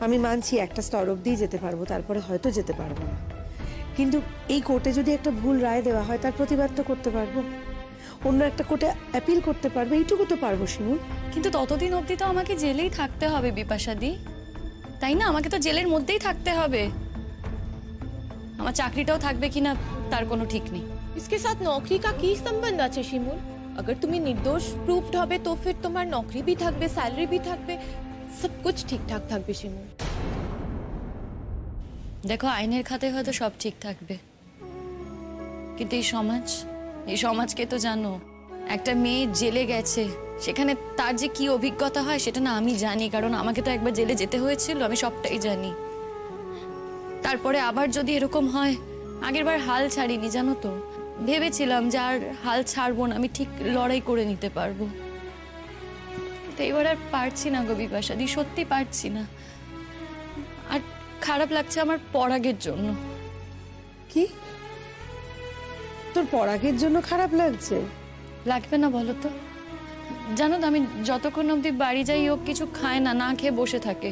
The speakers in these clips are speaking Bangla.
আমি মানছি একটা স্তর অবধি যেতে পারবো, তারপরে হয়তো যেতে পারবো না, কিন্তু এই কোর্টে যদি একটা ভুল রায় দেওয়া হয় তার প্রতিবাদ তো করতে পারবো, অন্য একটা কোর্টে অ্যাপিল করতে পারবো, এইটুকু তো পারবো শিমুল। কিন্তু ততদিন অবধি তো আমাকে জেলেই থাকতে হবে বিপাশাদি, তাই না? আমাকে তো জেলের মধ্যেই থাকতে হবে। আমার চাকরিটাও থাকবে কিনা তার কোনো ঠিক নেই। इसके साथ नौकरी का की संबंध আছে শিমুল? अगर तुम्हें निर्दोष प्रूव्ड হবে तो फिर তোমার नौकरी भी থাকবে, सैलरी भी থাকবে, सब कुछ ঠিকঠাক থাকবে শিমুল। দেখো আইনের খাতে হয়তো সব ঠিক থাকবে, কিন্তু এই সমাজকে তো জানো, একটা মেয়ে জেলে গেছে সেখানে তার যে কি অভিজ্ঞতা হয় সেটা না আমি জানি, কারণ আমাকে তো একবার জেলে যেতে হয়েছিল, আমি সবটাই জানি। তারপরে আবার যদি এরকম হয়, আগেরবার হাল ছাড়িনি জানো তো, ভেবেছিলাম যে আর হাল ছাড়বো না, আমি ঠিক লড়াই করে নিতে পারবো, তো এবার আর পারছি না গো বিপাশাদি, সত্যি পারছি না। আর খারাপ লাগছে আমার পরাগের জন্য। কি তোর পরাগের জন্য খারাপ লাগছে? লাগবে না বলো তো? জানো তো আমি যতক্ষণ অবধি বাড়ি যাই ও কিছু খায় না, না খেয়ে বসে থাকে।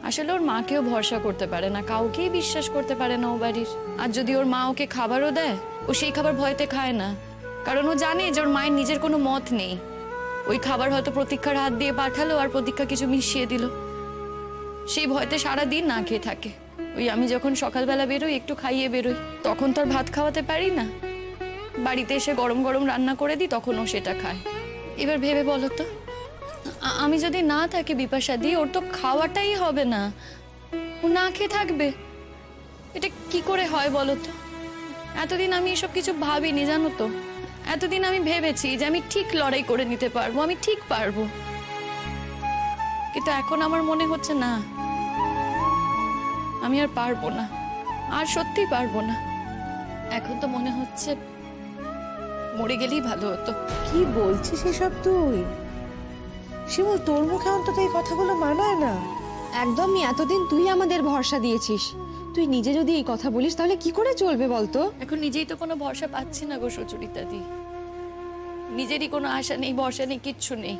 আসলে ওর মাকেও ভরসা করতে পারে না, কাউকেই বিশ্বাস করতে পারে না ও বাড়ির। আর যদি ওর মা ওকে খাবারও দেয়, ও সেই খাবার ভয়তে খায় না, কারণ ও জানে যে ওর মায়ের নিজের কোনো মত নেই। ওই খাবার হয়তো প্রতীক্ষার হাত দিয়ে পাঠালো আর প্রতীক্ষা কিছু মিশিয়ে দিল, সেই ভয়তে সারাদিন না খেয়ে থাকে। ওই আমি যখন সকালবেলা বেরোই, একটু খাইয়ে বেরোই, তখন তো আর ভাত খাওয়াতে পারি না, বাড়িতে এসে গরম গরম রান্না করে দিই, তখন ও সেটা খায়। এবার ভেবে বলো তো, আমি যদি না থাকি বিপাশাদি, ওর তো খাওয়াটাই হবে না, ও না খেয়ে থাকবে। এটা কি করে হয় বলো তো? এতদিন আমি এসব কিছু ভাবিনি জানো তো, এতদিন আমি ভেবেছি যে আমি ঠিক লড়াই করে নিতে পারবো, আমি ঠিক পারবো, কিন্তু এখন আমার মনে হচ্ছে না, আমি আর পারবো না, আর সত্যি পারবো না। এখন তো মনে হচ্ছে মরে গেলেই ভালো হতো। কি বলছিস এসব তুই? শিমুল, তোর মুখে অন্তত এই কথাগুলো মানায় না। একদমই, এতদিন তুই আমাদের ভরসা দিয়েছিস, তুই নিজে যদি এই কথা বলিস তাহলে কি করে চলবে বলতো? এখন নিজেই তো কোনো ভরসা পাচ্ছি না গো সুচরিতা দি, নিজেরই কোনো আশা নেই, ভরসা নেই, কিচ্ছু নেই।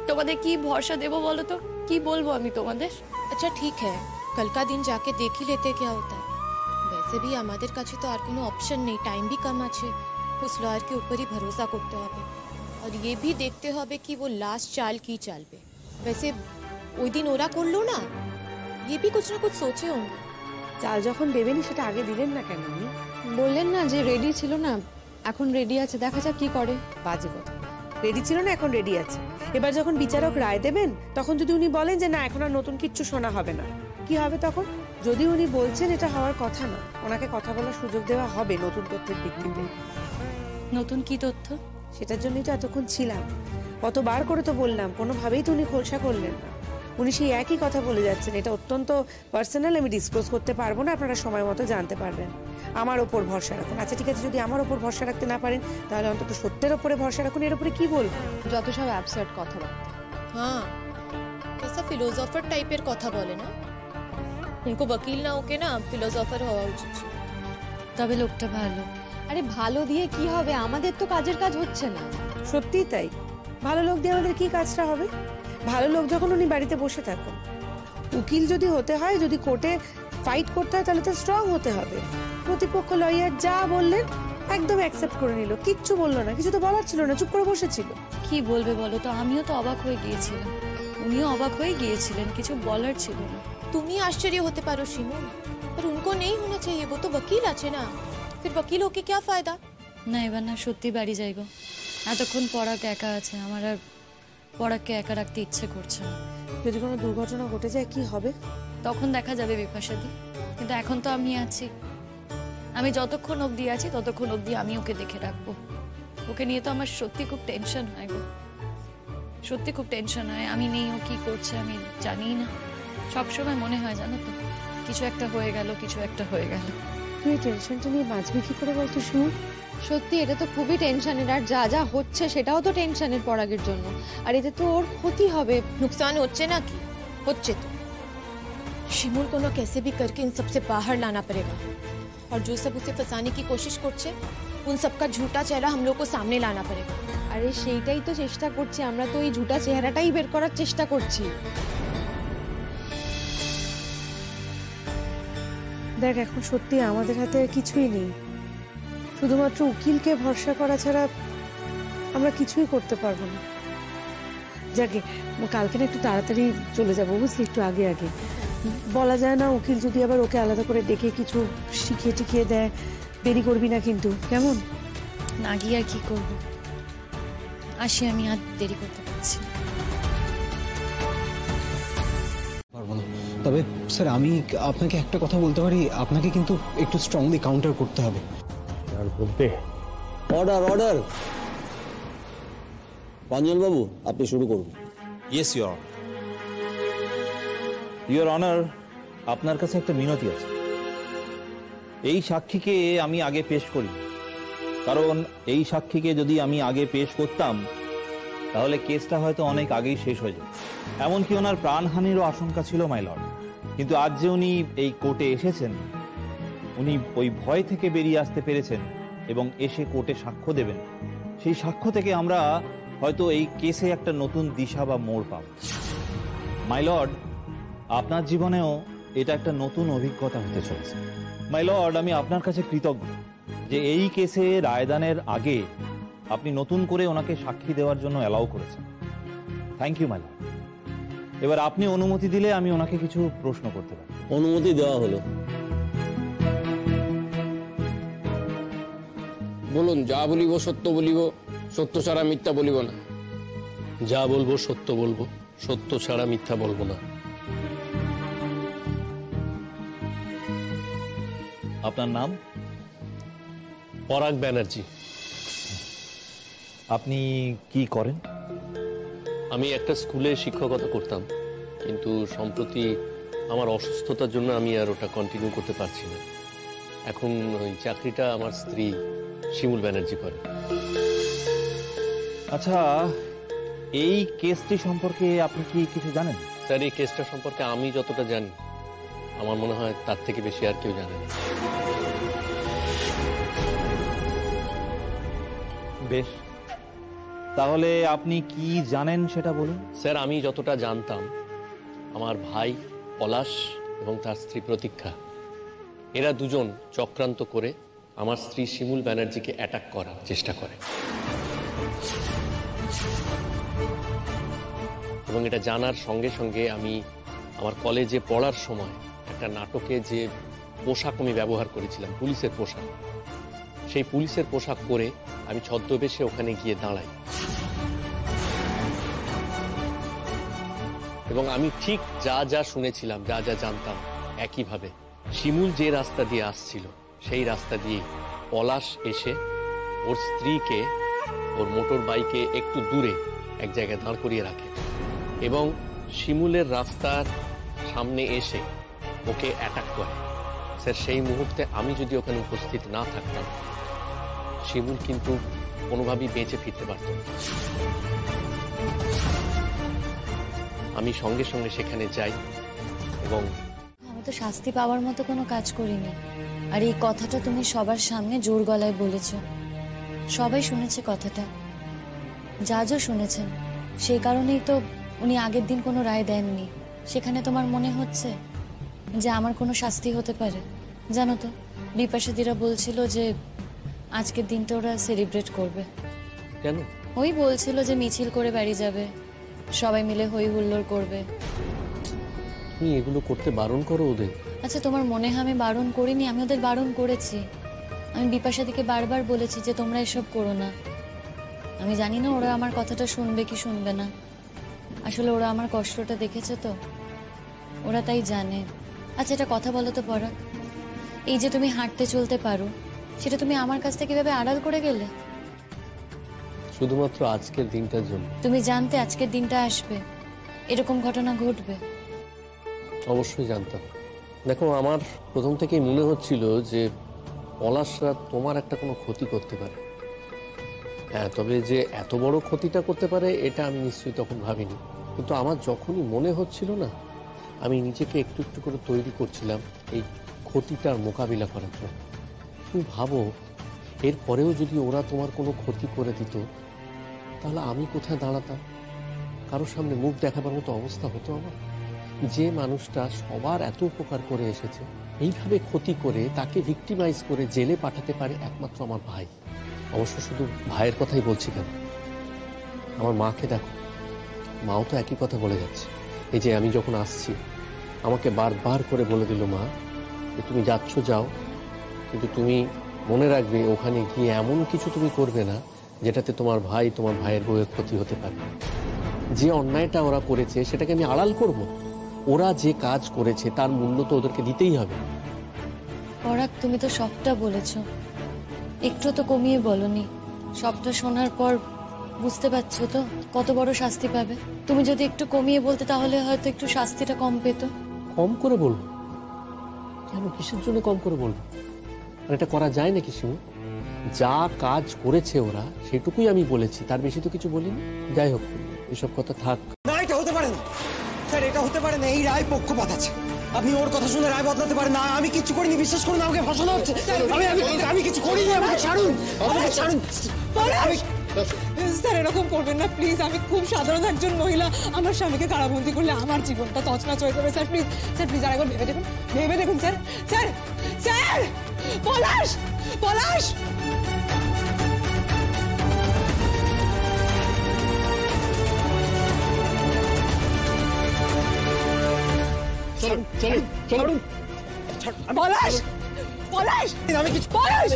তোমাদের কি ভরসা দেবো বলো তো? কি বলবো আমি তোমাদের? अच्छा ठीक है, कल का दिन जाके देख ही लेते क्या होता है। वैसे भी আমাদের কাছে তো আর কোনো অপশন নেই, টাইম भी कम আছে, उस लॉयर के ऊपर ही भरोसा করতে হবে, और ये भी देखते হবে कि वो लास्ट चाल की चालবে। वैसे ওই দিন ওরা করলো না, ये भी कुछ ना कुछ सोचे होंगे। চাল যখন দেবেনি সেটা আগে দিলেন না কেন? উনি বললেন না যে রেডি ছিল না, এখন রেডি আছে, দেখা যাক কি করে। বাজে কথা, রেডি ছিল না এখন রেডি আছে। এবার যখন বিচারক রায় দেবেন তখন যদি উনি বলেন যে না এখন আর নতুন কিচ্ছু শোনা হবে না, কি হবে তখন? যদি উনি বলছেন এটা হওয়ার কথা না, ওনাকে কথা বলার সুযোগ দেওয়া হবে নতুন তথ্যের ভিত্তিতে। নতুন কি তথ্য? সেটার জন্যই তো এতক্ষণ ছিলাম, কতবার করে তো বললাম, কোনোভাবেই তো উনি খোলসা করলেন না। উনি সেই একই কথা বলে যাচ্ছেন, এটা অত্যন্ত পার্সোনাল, আমি ডিসক্লোজ করতে পারবো না, আপনারা সময় মতো জানতে পারবেন। আমার ওপর ভরসা রাখুন। আচ্ছা ঠিক আছে, যদি আমার ওপর ভরসা রাখতে না পারেন তাহলে অন্তত সত্যের ওপরে ভরসা রাখুন। এর উপরে কি বলবো? যত সব অ্যাবসার্ড কথাবার্তা। हाँ, कैसा फिलोसोफर टाइपेर কথা বলে না, उनको वकील ना होके ना फिलोसोफर হওয়া উচিত। তবে লোকটা ভালো। আরে ভালো দিয়ে কি হবে, আমাদের তো কাজের কাজ হচ্ছে না। সত্যিই তাই, ভালো লোক দিয়ে আমাদের কি কাজটা হবে? ভালো লোক যখন উনি বাড়িতে বসে থাকুন, উকিল যদি হতে হয়, যদি কোর্টে ফাইট করতে হয় তাহলে তো স্ট্রং হতে হবে। প্রতিপক্ষ লয়ার যা বললেন একদম অ্যাকসেপ্ট করে নিল, কিচ্ছু বললো না, কিছু তো বলার ছিল না, চুপ করে বসেছিল। কি বলবে বলো তো? আমিও তো অবাক হয়ে গিয়েছিলাম, উনিও অবাক হয়ে গিয়েছিলেন, কিছু বলার ছিল না। তুমি আশ্চর্য হতে পারো শিমুল, पर उनको नहीं होना चाहिए, वो तो वकील আছে না, फिर वकील होके क्या फायदा। না এবার না সত্যি বাড়ি যাই গো, এতক্ষণ পরাগ একা আছে, আমার আর পরাগকে একা রাখতে ইচ্ছে করছে না। যদি কোনো দুর্ঘটনা ঘটে যায় কি হবে? তখন দেখা যাবে বিপাশাদি, কিন্তু এখন তো আমি আছি, আমি যতক্ষণ অবধি আছি ততক্ষণ অবধি আমি ওকে দেখে রাখবো। ওকে নিয়ে তো আমার সত্যি খুব টেনশন হয় গো, সত্যি খুব টেনশন হয়। আমি নেই, ও কি করছে আমি জানি না, সবসময় মনে হয় জানো তো কিছু একটা হয়ে গেল, কিছু একটা হয়ে গেল। তুই টেনশনটা নিয়ে বাঁচবি কি করে বলতো শুন? সত্যি এটা তো খুবই টেনশনের, আর যা যা হচ্ছে সেটাও তো টেনশনের পরাগের জন্য, আর এতে তো ওর ক্ষতি হবে। नुकसान হচ্ছে না কি হচ্ছে তো, শিমুল को ना कैसे भी करके इन सबसे बाहर लाना पड़ेगा, और जो सब उसे फंसाने की कोशिश করছে उन सबका झूठा चेहरा हम लोग को सामने लाना पड़ेगा। আরে সেইটাই তো চেষ্টা করছি আমরা, তো এই ঝুটা চেহারাটাই বের করার চেষ্টা করছি। দেখ, এখন সত্যি আমাদের হাতে আর কিছুই নেই, শুধুমাত্র উকিলকে ভরসা করা ছাড়া আমরা কিছুই করতে পারবো না। যাকে কালকে না একটু তাড়াতাড়ি চলে যাবো, বুঝলি, একটু আগে আগে। বলা যায় না, উকিল যদি আবার ওকে আলাদা করে ডেকে কিছু শিখিয়ে টিখিয়ে দেয়। দেরি করবি না কিন্তু, কেমন? না গিয়ে আর কি করবো, আসি, আমি আর দেরি করতে পারছি না। পারবো না। তবে স্যার আমি আপনাকে একটা কথা বলতে পারি, আপনাকে কিন্তু একটু স্ট্রংলি কাউন্টার করতে হবে। আর বলতে অর্ডার অর্ডার। প্রাঞ্জল বাবু, আপনি শুরু করুন। ইয়েস ইওর অনার, আপনার কাছে একটা মিনতি আছে। এই সাক্ষীকে আমি আগে পেশ করি, কারণ এই সাক্ষীকে যদি আমি আগে পেশ করতাম তাহলে কেসটা হয়তো অনেক আগেই শেষ হয়ে যেত। এমনকি ওনার প্রাণহানিরও আশঙ্কা ছিল মাই লর্ড। কিন্তু আজ যে উনি এই কোর্টে এসেছেন, উনি ওই ভয় থেকে বেরিয়ে আসতে পেরেছেন এবং এসে কোর্টে সাক্ষ্য দেবেন। সেই সাক্ষ্য থেকে আমরা হয়তো এই কেসে একটা নতুন দিশা বা মোড় পাব। মাই লর্ড, আপনার জীবনেও এটা একটা নতুন অভিজ্ঞতা হতে চলেছে। মাই লর্ড, আমি আপনার কাছে কৃতজ্ঞ যে এই কেসে রায়দানের আগে আপনি নতুন করে ওনাকে সাক্ষী দেওয়ার জন্য অ্যালাউ করেছেন। Thank you my lord. এবার আপনি অনুমতি দিলে আমি ওনাকে কিছু প্রশ্ন করতে পারি। অনুমতি দেওয়া হলো। বলুন, যা বলিব সত্য বলিব, সত্য ছাড়া মিথ্যা বলিব না। যা বলবো সত্য বলবো, সত্য ছাড়া মিথ্যা বলবো না। আপনার নাম? পরাগ ব্যানার্জি। আপনি কি করেন? আমি একটা স্কুলে শিক্ষকতা করতাম, কিন্তু সম্প্রতি আমার অসুস্থতার জন্য আমি আর ওটা কন্টিনিউ করতে পারছি না। এখন ওই চাকরিটা আমার স্ত্রী শিমুল ব্যানার্জি করে। আচ্ছা, এই কেসটি সম্পর্কে আপনি কি কিছু জানেন? স্যার, এই কেসটা সম্পর্কে আমি যতটা জানি, আমার মনে হয় তার থেকে বেশি আর কেউ জানে না। বেশ, তাহলে আপনি কি জানেন সেটা বলুন। স্যার, আমি যতটা জানতাম, আমার ভাই পলাশ এবং তার স্ত্রী প্রতীক্ষা, এরা দুজন চক্রান্ত করে আমার স্ত্রী শিমুল ব্যানার্জিকে অ্যাটাক করার চেষ্টা করে, এবং এটা জানার সঙ্গে সঙ্গে আমি আমার কলেজে পড়ার সময় একটা নাটকে যে পোশাক আমি ব্যবহার করেছিলাম, পুলিশের পোশাক, সেই পুলিশের পোশাক পরে আমি ছদ্মবেশে ওখানে গিয়ে দাঁড়াই, এবং আমি ঠিক যা যা শুনেছিলাম, যা যা জানতাম, একইভাবে শিমুল যে রাস্তা দিয়ে আসছিল সেই রাস্তা দিয়ে পলাশ এসে ওর স্ত্রীকে ওর মোটর বাইকে একটু দূরে এক জায়গায় দাঁড় করিয়ে রাখে এবং শিমুলের রাস্তার সামনে এসে ওকে অ্যাটাক করে। স্যার, সেই মুহূর্তে আমি যদি ওখানে উপস্থিত না থাকতাম, শিমুল কিন্তু কোনোভাবেই বেঁচে ফিরতে পারত না। আমি সঙ্গে সঙ্গে সেখানে যাই এবং আমি তো শাস্তি পাওয়ার মতো কোনো কাজ করিনি, আর এই কথাটা তুমি সবার সামনে জোর গলায় বলেছ। সবাই শুনেছে কথাটা, জাজও শুনেছেন। সেই কারণেই তো উনি আগের দিন কোনো রায় দেননি। সেখানে তোমার মনে হচ্ছে যে আমার কোনো শাস্তি হতে পারে? জানো তো, বিপাশাদিরা বলছিল যে আজকের দিনটা ওরা সেলিব্রেট করবে। কেন? ওই বলছিল যে মিছিল করে বাড়ি যাবে, সবাই মিলে হই হুল্লোড় করবে। তুমি এগুলো করতে বারণ করো ওদের। আচ্ছা, তোমার মনে হয় আমি বারণ করিনি? আমি ওদের বারণ করেছি। আমি বিপাশাদিকে বারবার বলেছি যে তোমরা এসব করো না। আমি জানি না ওরা আমার কথাটা শুনবে কি শুনবে না। আসলে ওরা আমার কষ্টটা দেখেছে তো, ওরা তাই জানে। আচ্ছা, এটা কথা বলো তো পরাগ, এই যে তুমি হাঁটতে চলতে পারো, সেটা তুমি আমার কাছ থেকে কিভাবে আড়াল করে গেলে? শুধুমাত্র আজকের দিনটার জন্য। তুমি জানতে আজকের দিনটা আসবে, এরকম ঘটনা ঘটবে? অবশ্যই জানতাম। দেখো, আমার প্রথম থেকেই মনে হচ্ছিল যে পলাশরা তোমার একটা কোনো ক্ষতি করতে পারে। হ্যাঁ, তবে যে এত বড় ক্ষতিটা করতে পারে এটা আমি নিশ্চয়ই তখন ভাবিনি। কিন্তু আমার যখনই মনে হচ্ছিল না, আমি নিজেকে একটু একটু করে তৈরি করছিলাম এই ক্ষতিটার মোকাবিলা করার জন্য। তুমি ভাবো, এরপরেও যদি ওরা তোমার কোনো ক্ষতি করে দিত, তাহলে আমি কোথায় দাঁড়াতাম? কারোর সামনে মুখ দেখাবার মতো অবস্থা হতো আমার? যে মানুষটা সবার এত উপকার করে এসেছে, এইভাবে ক্ষতি করে তাকে ভিক্টিমাইজ করে জেলে পাঠাতে পারে একমাত্র আমার ভাই। অবশ্য শুধু ভাইয়ের কথাই বলছি কেন, আমার মাকে দেখো, মাও তো একই কথা বলে যাচ্ছে। এই যে আমি যখন আসছি আমাকে বারবার করে বলে দিল, মা যে তুমি যাচ্ছ যাও, কিন্তু তুমি মনে রাখবে ওখানে গিয়ে এমন কিছু তুমি করবে না যেটাতে তোমার ভাই তোমার ভাইয়ের বউয়ের ক্ষতি হতে পারে। যে অন্যায়টা ওরা করেছে সেটাকে আমি আড়াল করব? ওরা যে কাজ করেছে তার মূল্য তো ওদেরকে দিতেই হবে। পরাগ, তুমি তো সবটা বলেছো, একটু তো কমিয়ে বলনি। সবটা শোনার পর বুঝতে পারছো তো কত বড় শাস্তি পাবে। তুমি যদি একটু কমিয়ে বলতে তাহলে হয়তো একটু শাস্তিটা কম পেত। কম করে বলবো কেন? কিসের জন্য কম করে বলবো? আর এটা করা যায় নাকি শিমু? যা কাজ করেছে ওরা সেটুকুই আমি বলেছি, তার বেশি তো কিছু বলিনি। যাই হোক, এসব কথা থাক। না, এটা হতে পারে না স্যার, এটা হতে পারে না। এই রায় পক্ষপাত আছে, আপনি ওর কথা শুনে রায় বদলাতে পারেন না। আমি কিছু করিনি, বিশ্বাস করুন, আমাকে ফাঁসানো হচ্ছে। আমি কিছু করিনি, আমাকে ছাড়ুন, আমাকে ছাড়ুন। স্যার এরকম করবেন না প্লিজ, আমি খুব সাধারণ একজন মহিলা, আমার স্বামীকে কারাবন্দী করলে আমার জীবনটা তছনছ হয়ে যাবে। স্যার প্লিজ, স্যার প্লিজ আরেকবার ভেবে দেখুন, ভেবে দেখুন স্যার। স্যার স্যার পলাশ, পলাশ পলাশ, পলাশ আমি কিছু পলাশ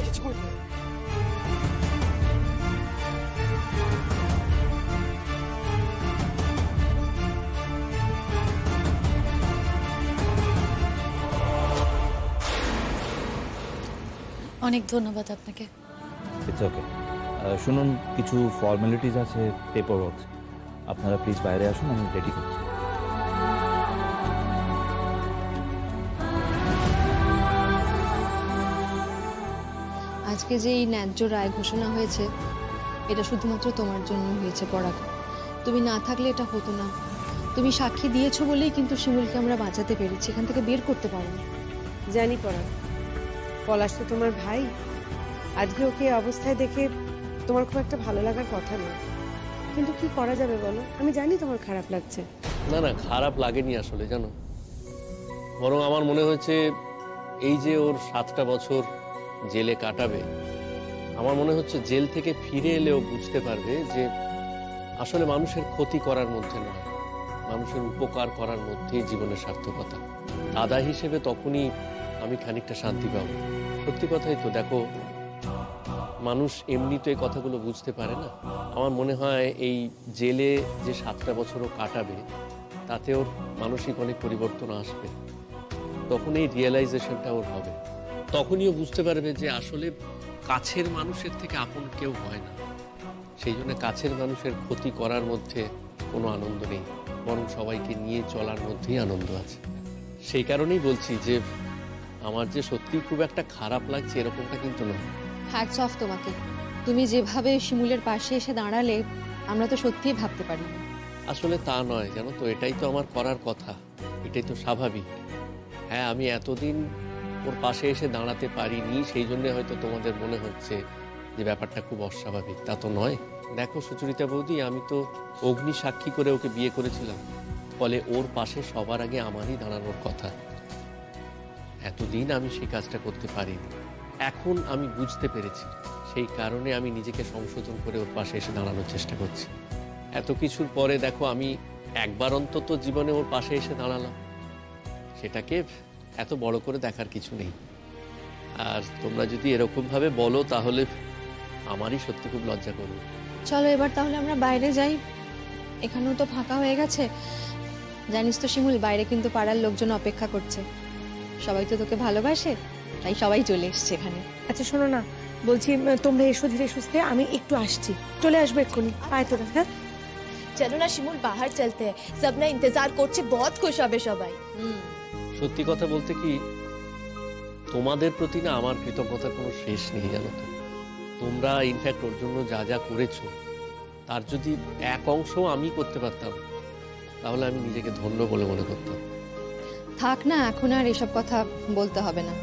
অনেক ধন্যবাদ আপনাকে। It's okay. শুনুন, কিছু ফর্মালিটিস আছে, পেপার ওয়ার্ক, আপনারা প্লিজ বাইরে আসুন, আমি রেডি করছি। আজকে যে এই ন্যায্য রায় ঘোষণা হয়েছে এটা শুধুমাত্র তোমার জন্য হয়েছে পরাগ। তুমি না থাকলে এটা হতো না। তুমি সাক্ষী দিয়েছো বলেই কিন্তু শিমুলকে আমরা বাঁচাতে পেরেছি, এখান থেকে বের করতে পারিনি। জানি পরাগ, পলাশ তো তোমার ভাই। আজকে ওকে অবস্থায় দেখে তোমার খুব একটা ভালো লাগার কথা নয়, কিন্তু কি করা যাবে বলো? আমি জানি তোমার খারাপ লাগছে। না না, খারাপ লাগেনি আসলে, জানো, বরং আমার মনে হয়েছে এই যে ওর 7টা বছর জেলে কাটাবে, আমার মনে হচ্ছে জেল থেকে ফিরে এলেও বুঝতে পারবে যে আসলে মানুষের ক্ষতি করার মধ্যে নয়, মানুষের উপকার করার মধ্যেই জীবনের সার্থকতা। দাদা হিসেবে তখনই আমি খানিকটা শান্তি পাবো। সত্যি কথাই তো, দেখো, মানুষ এমনি তো এই কথাগুলো বুঝতে পারে না। আমার মনে হয় এই জেলে যে 7টা বছরও কাটাবে তাতে ওর মানসিক অনেক পরিবর্তন আসবে। তখন এই রিয়েলাইজেশনটা ওর হবে, তখনই ও বুঝতে পারবে যে আসলে কাছের মানুষের থেকে আপন কেউ হয় না। সেই জন্য কাছের মানুষের ক্ষতি করার মধ্যে কোনো আনন্দ নেই, বরং সবাইকে নিয়ে চলার মধ্যেই আনন্দ আছে। সেই কারণেই বলছি যে আমার যে সত্যি খুব একটা খারাপ লাগছে এরকমটা কিন্তু নয়। হ্যাটস অফ তোমাকে, তুমি যেভাবে শিমুলের পাশে এসে দাঁড়ালে আমরা তো সত্যিই ভাবতে পারিনি। আসলে তা নয়, জানো তো, এটাই তো আমার করার কথা, এটাই তো স্বাভাবিক। হ্যাঁ, আমি এতদিন ওর পাশে এসে দাঁড়াতে পারিনি, সেই জন্য হয়তো তোমাদের মনে হচ্ছে যে ব্যাপারটা খুব অস্বাভাবিক। তা তো নয়। দেখো সুচরিতা বৌদি, আমি তো অগ্নি সাক্ষী করে ওকে বিয়ে করেছিলাম, ফলে ওর পাশে সবার আগে আমারই দাঁড়ানোর কথা। এতদিন আমি সেই কাজটা করতে পারিনি, এখন আমি বুঝতে পেরেছি, সেই কারণে আমি নিজেকে সংশোধন করে ওর পাশে এসে দাঁড়ানোর চেষ্টা করছি। এত কিছুর পরে দেখো, আমি একবার অন্তত জীবনে ওর পাশে এসে দাঁড়ালাম, সেটাকে এত বড় করে দেখার কিছু নেই। আর তোমরা যদি এরকম ভাবে বলো তাহলে আমারই সত্যি খুব লজ্জা করবে। চলো এবার তাহলে আমরা বাইরে যাই, এখানেও তো ফাঁকা হয়ে গেছে। জানিস তো শিমুল, বাইরে কিন্তু পাড়ার লোকজন অপেক্ষা করছে, সবাই তো তোকে ভালোবাসে, তাই সবাই চলে এসছে এখানে। আচ্ছা শোনো না, বলছি তোমরা এসো ধীরে সুস্থে, আমি একটু আসছি, চলে আসবো এক্ষুনি। আয় তোরা। হ্যাঁ চলো না শিমুল, বাহার চলতে হ্যাঁ, সব না ইন্তজার করছে, বহুত খুশ হবে সবাই। সত্যি কথা বলতে কি, তোমাদের প্রতি না আমার কৃতজ্ঞতার কোনো শেষ নেই, জানো তো। তোমরা ইনফ্যাক্ট ওর জন্য যা যা করেছো তার যদি এক অংশ আমি করতে পারতাম তাহলে আমি নিজেকে ধন্য বলে মনে করতাম। থাক না, এখন আর এসব কথা বলতে হবে না।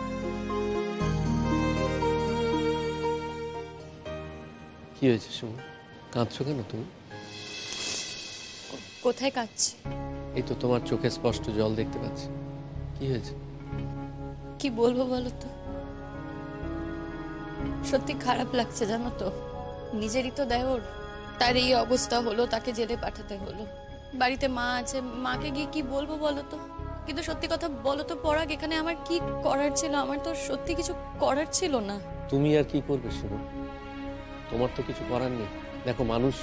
কি হয়েছে সুমন, কাঁদছো কেন তুমি? কোথায় কাঁদছি? এই তো তোমার চোখে স্পষ্ট জল দেখতে পাচ্ছি। কি হয়েছে? কি বলবো বলো তো, সত্যি খারাপ লাগছে জানো তো। নিজেরই তো দেওর, তার এই অবস্থা হলো, তাকে জেলে পাঠাতে হলো। বাড়িতে মা আছে, মাকে গিয়ে কি বলবো বলো তো। কিন্তু সত্যি কথা বলো তো পরাগ, এখানে আমার কি করার ছিল? আমার তো সত্যি কিছু করার ছিল না। তুমি আর কি করবে শিবু, তোমার তো কিছু করার নেই। দেখো, মানুষ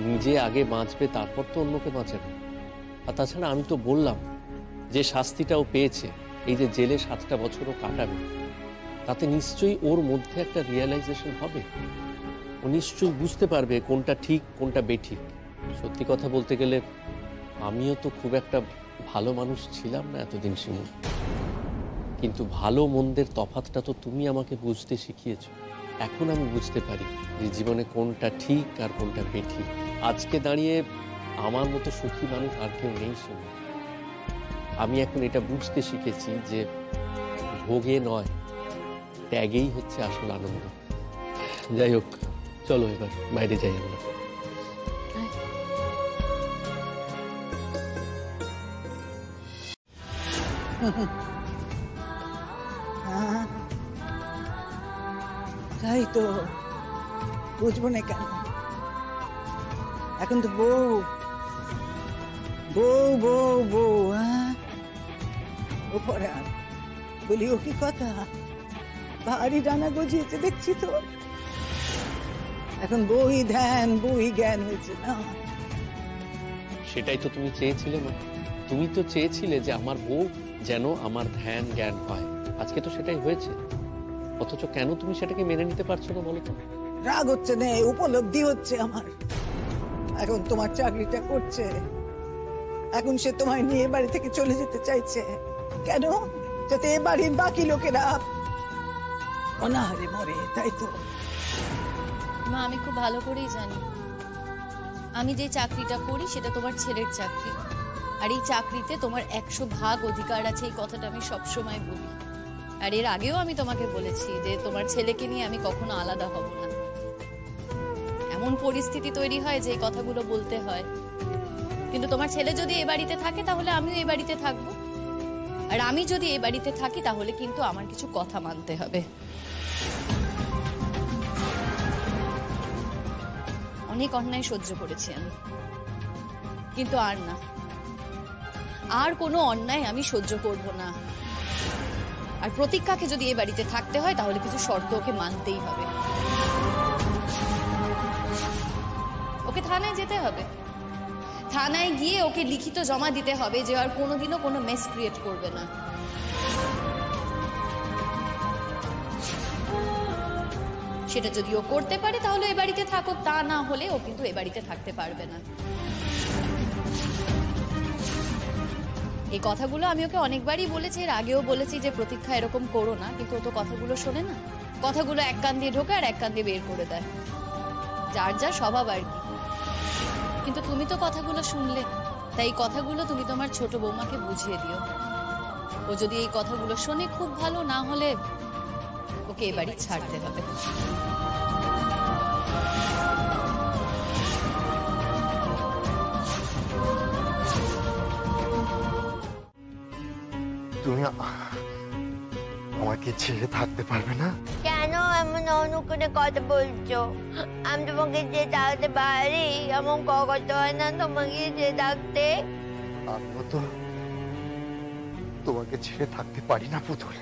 নিজে আগে বাঁচবে, তারপর তো অন্যকে বাঁচাবে। আর তাছাড়া আমি তো বললাম যে শাস্তিটাও পেয়েছে, এই যে জেলে 7টা বছরও কাটাবে, তাতে নিশ্চয়ই ওর মধ্যে একটা রিয়েলাইজেশন হবে। ও নিশ্চয়ই বুঝতে পারবে কোনটা ঠিক কোনটা বেঠিক। সত্যি কথা বলতে গেলে আমিও তো খুব একটা ভালো মানুষ ছিলাম না এতদিন শিমু, কিন্তু ভালো মন্দের তফাৎটা তো তুমি আমাকে বুঝতে শিখিয়েছো। এখন আমি বুঝতে পারি যে জীবনে কোনটা ঠিক আর কোনটা বেঠিক। আজকে দাঁড়িয়ে আমার মতো সুখী মানুষ আর কেউ নেই শিমু। আমি এখন এটা বুঝতে শিখেছি যে ভোগে নয়, ত্যাগেই হচ্ছে আসল আনন্দ। যাই হোক, চলো এবার বাইরে যাই আমরা। তাই তো, বুঝবো না কেন? এখন তো বউ বউ বউ বউ, হ্যাঁ? ও পড়া বলি, ও কি কথা, ভারী ডানা গজিয়েছে দেখছি তো। এখন বই ধ্যান বই জ্ঞান হয়েছে না? সেটাই তো তুমি চেয়েছিলে না? তুমি তো চেয়েছিলে যে আমার বউ যেন আমার ধ্যান জ্ঞান হয়। আজকে তো সেটাই হয়েছে, অথচ কেন তুমি সেটাকে মেনে নিতে পারছো না বলো তো? রাগ হচ্ছে না, উপলব্ধি হচ্ছে আমার। এখন তোমার চাকরিটা করছে, এখন সে তোমায় নিয়ে বাড়ি থেকে চলে যেতে চাইছে। কেন? যাতে এ বাড়ির বাকি লোকেরা অনাহারে মরে, তাই তো? মা, আমি খুব ভালো করেই জানি আমি যে চাকরিটা করি সেটা তোমার ছেলের চাকরি, আর এই চাকরিতে তোমার 100 ভাগ অধিকার আছে। এই কথাটা আমি সবসময় বলি, আর এর আগেও আমি তোমাকে বলেছি যে তোমার ছেলেকে নিয়ে আমি কখনো আলাদা হব না। এমন পরিস্থিতি তৈরি হয় যে এই কথাগুলো বলতে হয়, কিন্তু তোমার ছেলে যদি এ বাড়িতে থাকে তাহলে আমিও এ বাড়িতে থাকবো, আর আমি যদি এ বাড়িতে থাকি তাহলে কিন্তু আমার কিছু কথা মানতে হবে। অনেক অন্যায় সহ্য করেছি আমি, কিন্তু আর না, আর কোনো অন্যায় আমি সহ্য করব না। আর প্রতীক্ষাকে যদি এ বাড়িতে থাকতে হয় তাহলে কিছু শর্ত ওকে মানতেই হবে। ওকে থানায় যেতে হবে, থানায় গিয়ে ওকে লিখিত জমা দিতে হবে যে আর কোনোদিনও কোনো মেস ক্রিয়েট করবে না। সেটা যদি ও করতে পারে তাহলে এ বাড়িতে থাকো, তা না হলে ও কিন্তু এ বাড়িতে থাকতে পারবে না। এই কথাগুলো আমি ওকে অনেকবারই বলেছি, এর আগেও বলেছি যে প্রতীক্ষা এরকম করো না, কিন্তু ও তো কথাগুলো শোনে না। কথাগুলো এক কান দিয়ে ঢোকে আর এক কান দিয়ে বের করে দেয়, যার যা স্বভাব আর কি। কিন্তু তুমি তো কথাগুলো শুনলে, তাই এই কথাগুলো তুমি তোমার ছোট বৌমাকে বুঝিয়ে দিও। ও যদি এই কথাগুলো শোনে খুব ভালো, না হলে ওকে এ বাড়ি ছাড়তে হবে। তুমি আমাকে ছেড়ে থাকতে পারবে না? কেন এমন অনুকূলে কথা বলছো? আমি তোমাকে যে থাকতে পারি, এমন কথা হয় না তোমাকে যে থাকতে। আমিও তো তোমাকে ছেড়ে থাকতে পারি না পুতুল,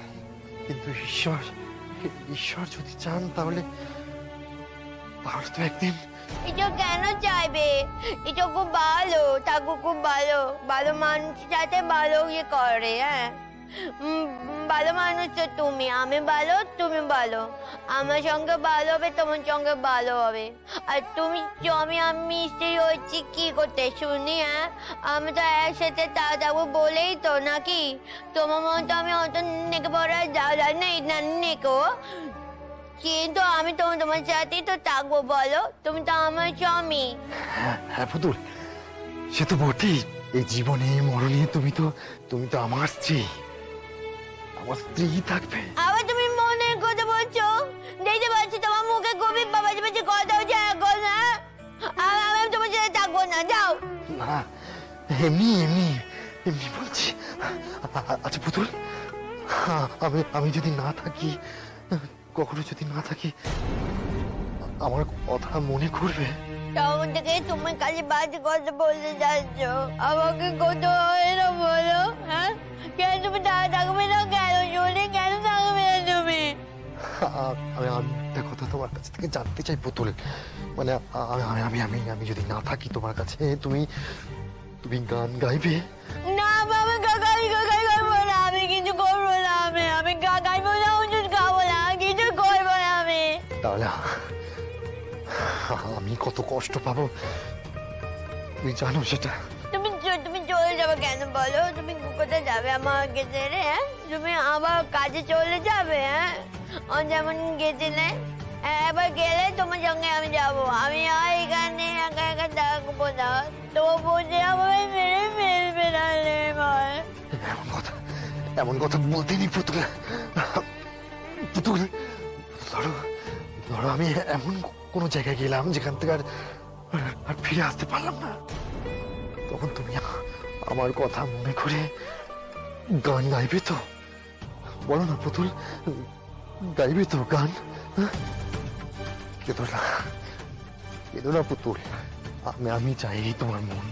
কিন্তু ঈশ্বর যদি চান তাহলে তো একদিন। এটা কেন চাইবে? এটা খুব ভালো, থাকো খুব ভালো, ভালো মানুষের সাথে ভালো ইয়ে করে। হ্যাঁ, ভালো মানুষ তো তুমি, আমি ভালো তুমি ভালো, আমার সঙ্গে ভালো হবে তোমার সঙ্গে ভালো হবে। আর তুমি আমি স্ত্রী হচ্ছি কি করতে শুনি? হ্যাঁ, আমি তো একসাথে তা যাবো বলেই তো, নাকি? তোমার মতো আমি অত নেকে পড়া যা নেই না নেকো, কিন্তু আমি তোমার সাথেই তো থাকবো। বলো, তুমি তো আমার স্বামী। হ্যাঁ পুতুল, সে তো বটেই। এই জীবনে মরণে তুমি তো আমার স্ত্রী, আমার স্ত্রী থাকবে। আবার তুমি মনের কথা বলছো, দেখতে পাচ্ছি তোমার মুখে খুবই বাবাজি বাজি কথা হচ্ছে এখন। হ্যাঁ, আমি তোমার সাথে থাকবো না, যাও। না, এমনি বলছি। আচ্ছা পুতুল, আমি যদি না থাকি, কখনো যদি না থাকি, আমার কথা মনে করবে? তখন থেকে তুমি খালি বাজে কথা বলতে যাচ্ছ, আমাকে কত হয় না বলো? হ্যাঁ, কেন তুমি থাকবে না? কেন শুনে কেন থাকবে না তুমি? আমি একটা কথা তোমার কাছ থেকে জানতে চাই পুতুল, মানে আমি যদি না থাকি তোমার কাছে, তুমি গান গাইবে? না বাবা, গাগাই করবো না, আমি কিছু করবো না, আমি গাইবো না, ওষুধ খাবো না, কিছু করবো না আমি। তাহলে আমি কত কষ্ট পাবো তুমি জানো সেটা? তুমি চলে যাবে কেন বলো? তুমি কোথায় যাবে আমাকে ছেড়ে? হ্যাঁ, তুমি আবার কাজে চলে যাবে? হ্যাঁ, যেমন গেছিলে, এবার গেলে তোমার সঙ্গে আমি যাবো। আমি আর এখানে একা একা থাকবো না, তো বুঝে আমায় মেরে ফেলবে না রে ভাই। এমন কথা বলতে নেই পুতুল। পুতুল, ধরো আমি এমন কোনো জায়গায় গেলাম যেখান থেকে আর ফিরে আসতে পারলাম না, তখন তুমি আমার কথা মনে করে গান গাইবে তো? বলো না পুতুল, গাইবে তো গান? কেঁদো না পুতুল, আমি চাই তোমার মন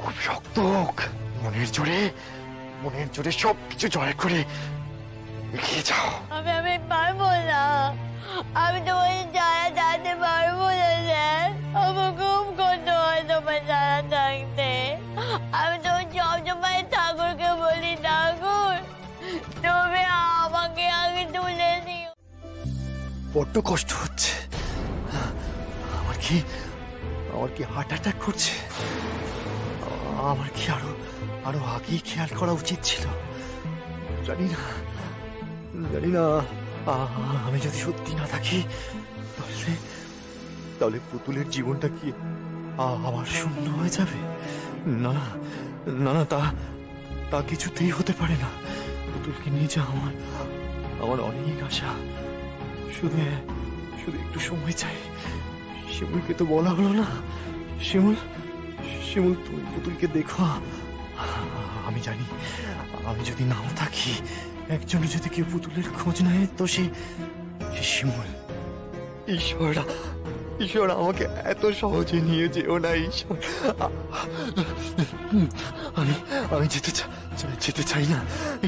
খুব শক্ত হোক, মনের জোরে সবকিছু জয় করে এগিয়ে যাও। আমি পারবো না, আমি তোমার যারা জানতে পারবো না স্যার, আমার খুব কষ্ট হয় তোমার যারা থাকতে। আমি তো সবসময় ঠাকুরকে বলি, ঠাকুর তুমি আমাকে আগে তুলে দিও। বড্ড কষ্ট হচ্ছে। আমার কি হার্ট অ্যাটাক করছে? আমার কি আরো আগেই খেয়াল করা উচিত ছিল? জানি না আমি যদি সত্যি না থাকি, তাহলে পুতুলের জীবনটা কি আবার শূন্য হয়ে যাবে? না, তা কিছুতেই হতে পারে না। পুতুলকে নিয়ে যা আমার অনেক আশা, শুধু একটু সময় চাই। শিমুলকে তো বলা হলো না। শিমুল, তুমি পুতুলকে দেখো। আমি জানি, আমি যদি নাও থাকি, একজন যদি কেউ পুতুলের খোঁজ নেয়, তো সে শিমুল। ঈশ্বর আমাকে এত সহজে নিয়ে যেও না ঈশ্বর। আমি যেতে চাই না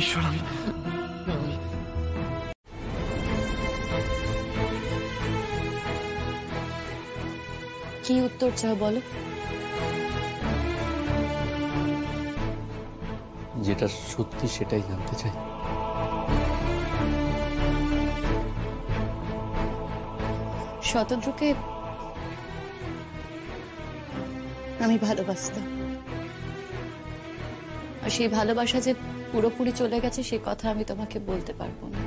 ঈশ্বর। আমি কি উত্তর চাও বলো? যেটা সত্যি সেটাই জানতে চাই। শতদ্রুকে আমি ভালোবাসতাম, আর সেই ভালোবাসা যে পুরোপুরি চলে গেছে সে কথা আমি তোমাকে বলতে পারবো না।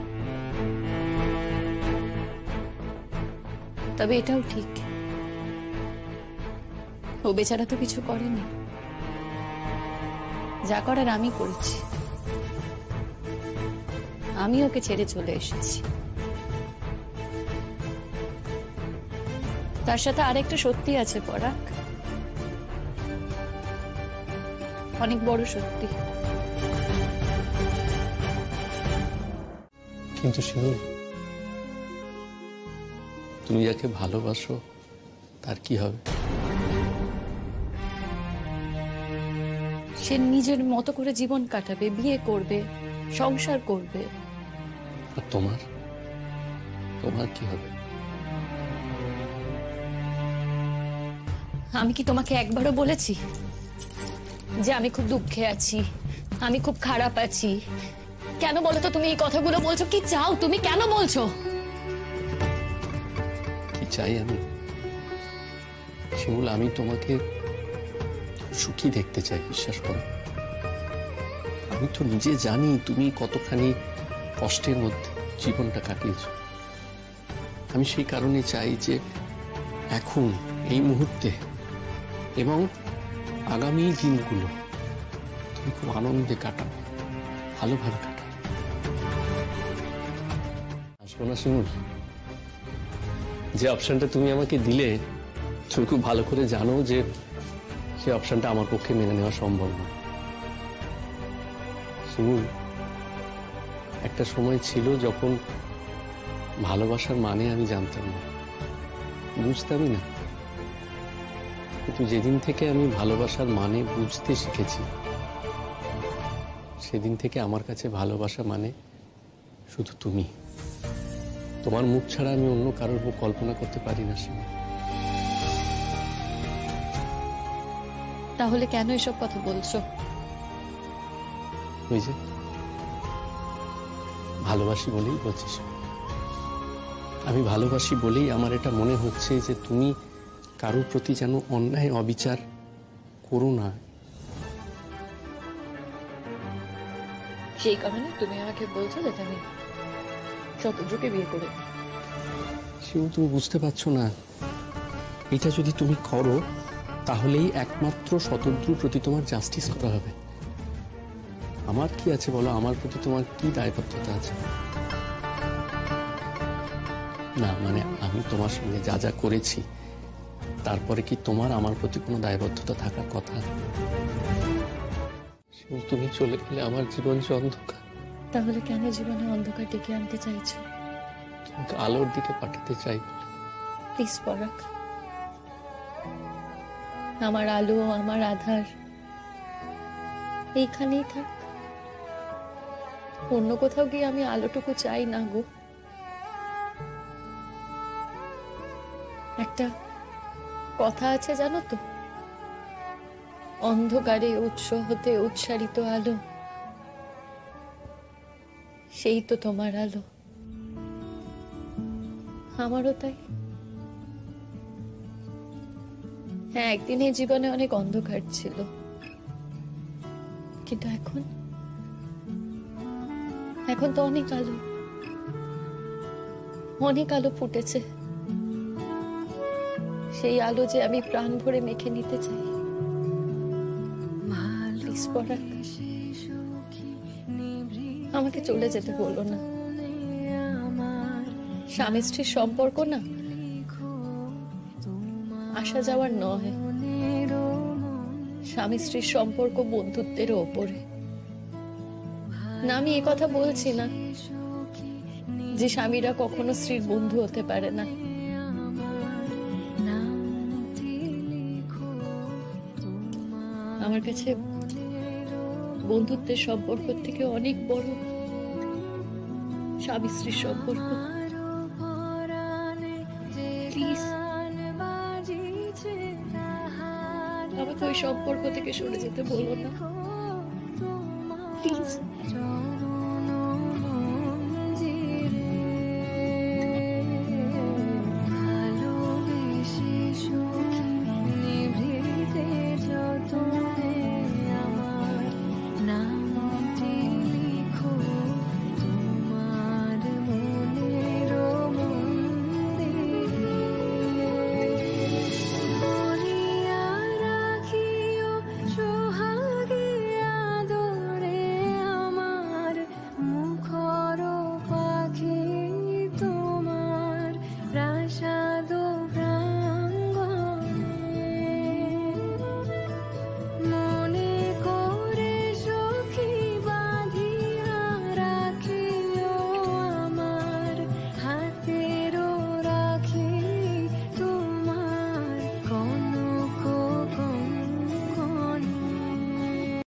তবে এটাও ঠিক, ও বেচারা তো কিছু করেনি, যা করার আমি করেছি। আমি ওকে ছেড়ে চলে এসেছি। তার সাথে আরেকটা সত্যি আছে পরাগ, অনেক বড় সত্যি। কিন্তু শিমুল, তুমি যাকে ভালোবাসো তার কি হবে? সে নিজের মতো করে জীবন কাটাবে, বিয়ে করবে, সংসার করবে। আর তোমার কি হবে? আমি কি তোমাকে একবারও বলেছি যে আমি খুব দুঃখে আছি, আমি খুব খারাপ আছি? কেন বলো তো তুমি এই কথাগুলো বলছো? কি চাও তুমি? কেন বলছো? কি চাই আমি? শিমুল, আমি তোমাকে সুখী দেখতে চাই, বিশ্বাস করো। আমি তো নিজে জানি তুমি কতখানি কষ্টের মধ্যে জীবনটা কাটিয়েছ। আমি সেই কারণে চাই যে এখন এই মুহূর্তে এবং আগামী দিনগুলো তুমি খুব আনন্দে কাটাও, ভালোভাবে কাটাও। আসবো না শিমুল, যে অপশনটা তুমি আমাকে দিলে তুমি খুব ভালো করে জানো যে সেই অপশনটা আমার পক্ষে মেনে নেওয়া সম্ভব নয়। শিমুল, একটা সময় ছিল যখন ভালোবাসার মানে আমি জানতাম না, বুঝতামই না। কিন্তু যেদিন থেকে আমি ভালোবাসার মানে বুঝতে শিখেছি, সেদিন থেকে আমার কাছে ভালোবাসা মানে শুধু তুমি। তোমার মুখ ছাড়া আমি অন্য কারোর মুখ কল্পনা করতে পারি না সীমা। তাহলে কেন এসব কথা বলছো? ওই যে ভালোবাসি বলেই বলছিস। আমি ভালোবাসি বলেই আমার এটা মনে হচ্ছে যে তুমি কারোর প্রতি যেন অন্যায় অবিচার করো না। সেই কারণে তুমি আমাকে বলছো যে আমি শতদ্রুকে বিয়ে করে। সেও তুমি বুঝতে পারছো না, এটা যদি তুমি করো তাহলেই একমাত্র শতদ্রুর প্রতি তোমার জাস্টিস করা হবে। আমার কি আছে বলো? আমার প্রতি তোমার কি দায়বদ্ধতা আছে? না মানে আমি তোমার সঙ্গে যা যা করেছি তারপরে কি তোমার আমার প্রতি কোনো দায়বদ্ধতা থাকার কথা? তুমি চলে গেলে আমার জীবন যে অন্ধকার। তাহলে কেন জীবনে অন্ধকার ডেকে আনতে চাইছো? তোমাকে আলোর দিকে পাঠাতে চাই। প্লিজ পরাগ, আমার আলো আমার আধার এইখানেই থাক। অন্য কোথাও গিয়ে আমি আলোটুকু চাই না গো। একটা কথা আছে জানো তো, অন্ধকারে উৎস হতে উৎসারিত আলো, সেই তো তোমার আলো। আমারও তাই। হ্যাঁ, একদিন এই জীবনে অনেক অন্ধকার ছিল, কিন্তু এখন এখন তো অনেক আলো, অনেক আলো ফুটেছে। সেই আলো যে আমি প্রাণ ভরে মেখে নিতে চাই। আমাকে চলে যেতে বলো না। স্বামী স্ত্রীর সম্পর্ক না আসা যাওয়ার নয়, স্বামী স্ত্রীর সম্পর্ক বন্ধুত্বের ওপরে। না, আমি এই কথা বলছি না যে স্বামীরা কখনো স্ত্রীর বন্ধু হতে পারে না। আমার কাছে বন্ধুত্বের সম্পর্ক থেকে অনেক বড় স্বামী স্ত্রীর সম্পর্ক। প্লিজ আমাকে ওই সম্পর্ক থেকে সরে যেতে বলো না, প্লিজ।